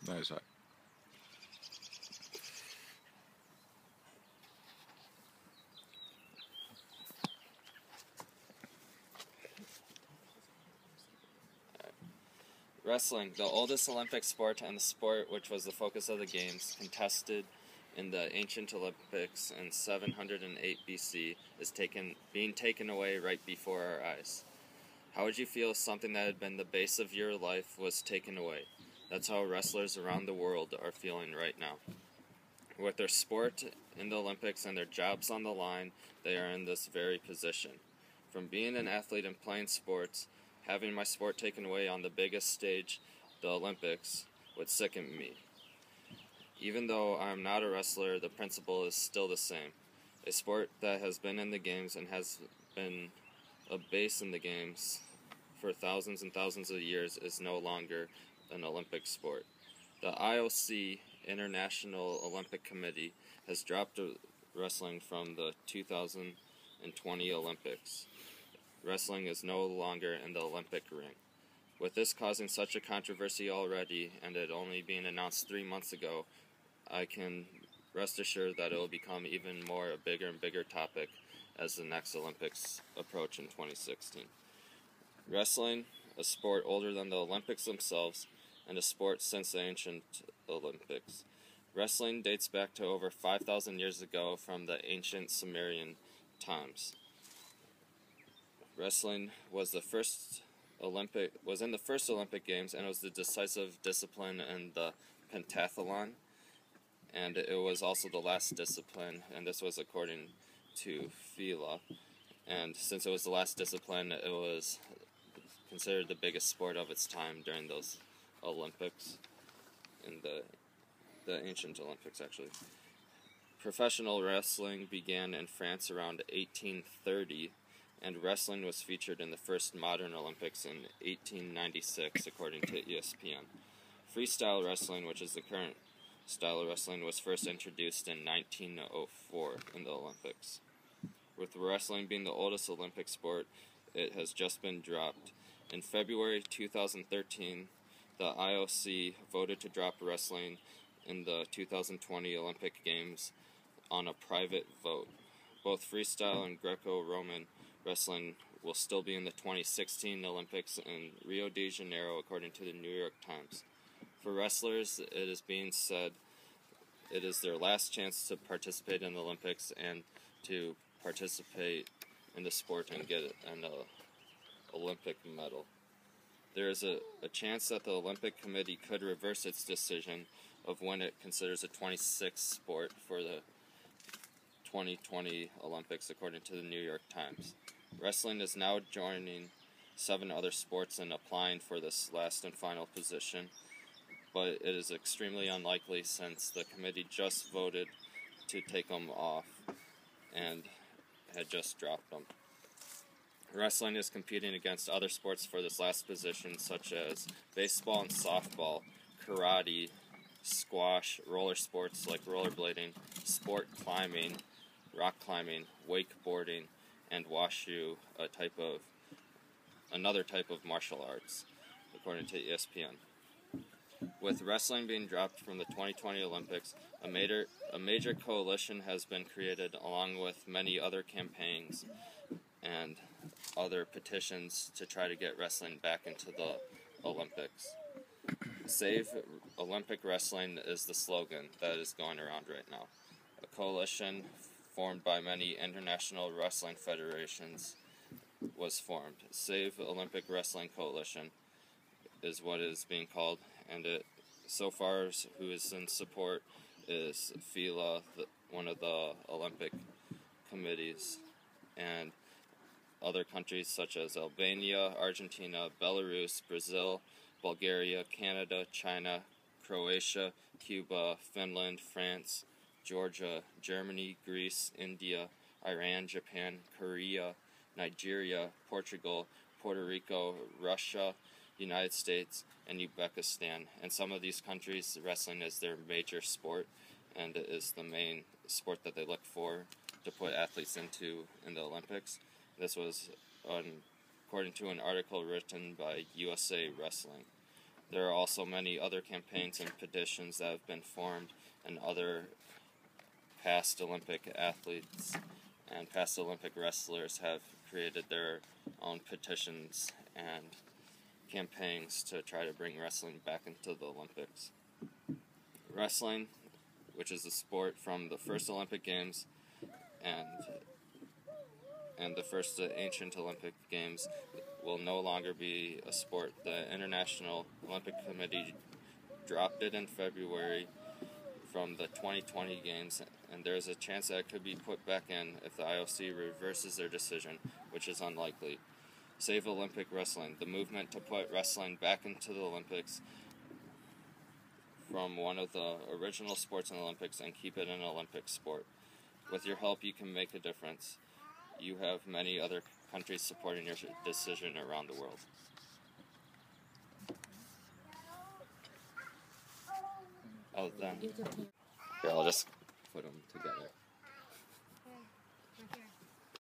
Nice. Wrestling, the oldest Olympic sport and the sport which was the focus of the Games, contested in the ancient Olympics in 708 BC, is being taken away right before our eyes. How would you feel if something that had been the base of your life was taken away? That's how wrestlers around the world are feeling right now. With their sport in the Olympics and their jobs on the line, they are in this very position. From being an athlete and playing sports, having my sport taken away on the biggest stage, the Olympics, would sicken me. Even though I am not a wrestler, the principle is still the same. A sport that has been in the Games and has been a base in the Games for thousands and thousands of years is no longer an Olympic sport. The IOC, International Olympic Committee, has dropped wrestling from the 2020 Olympics. Wrestling is no longer in the Olympic ring. With this causing such a controversy already, and it only being announced 3 months ago, I can rest assured that it will become even more a bigger and bigger topic as the next Olympics approach in 2016. Wrestling, a sport older than the Olympics themselves, and a sport since the ancient Olympics. Wrestling dates back to over 5,000 years ago from the ancient Sumerian times. Wrestling was in the first Olympic Games, and it was the decisive discipline in the pentathlon, and it was also the last discipline, and this was according to FILA. And since it was the last discipline, it was considered the biggest sport of its time during those Olympics, in the ancient Olympics, actually. Professional wrestling began in France around 1830, and wrestling was featured in the first modern Olympics in 1896, according to ESPN. Freestyle wrestling, which is the current style of wrestling, was first introduced in 1904 in the Olympics. With wrestling being the oldest Olympic sport, it has just been dropped. In February 2013, the IOC voted to drop wrestling in the 2020 Olympic Games on a private vote. Both freestyle and Greco-Roman wrestling will still be in the 2016 Olympics in Rio de Janeiro, according to the New York Times. For wrestlers, it is being said it is their last chance to participate in the Olympics and to participate in the sport and get an Olympic medal. There is a chance that the Olympic Committee could reverse its decision of when it considers a 26th sport for the 2020 Olympics, according to the New York Times. Wrestling is now joining 7 other sports in applying for this last and final position, but it is extremely unlikely since the committee just voted to take them off and had just dropped them. Wrestling is competing against other sports for this last position, such as baseball and softball, karate, squash, roller sports like rollerblading, sport climbing, rock climbing, wakeboarding, and wushu, another type of martial arts, according to ESPN. With wrestling being dropped from the 2020 Olympics, a major coalition has been created along with many other campaigns and other petitions to try to get wrestling back into the Olympics. Save Olympic Wrestling is the slogan that is going around right now. A coalition formed by many international wrestling federations was formed. Save Olympic Wrestling Coalition is what is being called, and it so far who is in support is FILA, one of the Olympic committees, and other countries such as Albania, Argentina, Belarus, Brazil, Bulgaria, Canada, China, Croatia, Cuba, Finland, France, Georgia, Germany, Greece, India, Iran, Japan, Korea, Nigeria, Portugal, Puerto Rico, Russia, United States, and Uzbekistan. And some of these countries, wrestling is their major sport, and it is the main sport that they look for to put athletes into in the Olympics. This was according to an article written by USA Wrestling. There are also many other campaigns and petitions that have been formed, and other past Olympic athletes and past Olympic wrestlers have created their own petitions and campaigns to try to bring wrestling back into the Olympics. Wrestling, which is a sport from the first Olympic Games and the first ancient Olympic Games, will no longer be a sport. The International Olympic Committee dropped it in February from the 2020 Games, and there's a chance that it could be put back in if the IOC reverses their decision, which is unlikely. Save Olympic Wrestling, the movement to put wrestling back into the Olympics from one of the original sports in the Olympics and keep it an Olympic sport. With your help, you can make a difference. You have many other countries supporting your decision around the world. Oh, then. Here, I'll just put them together.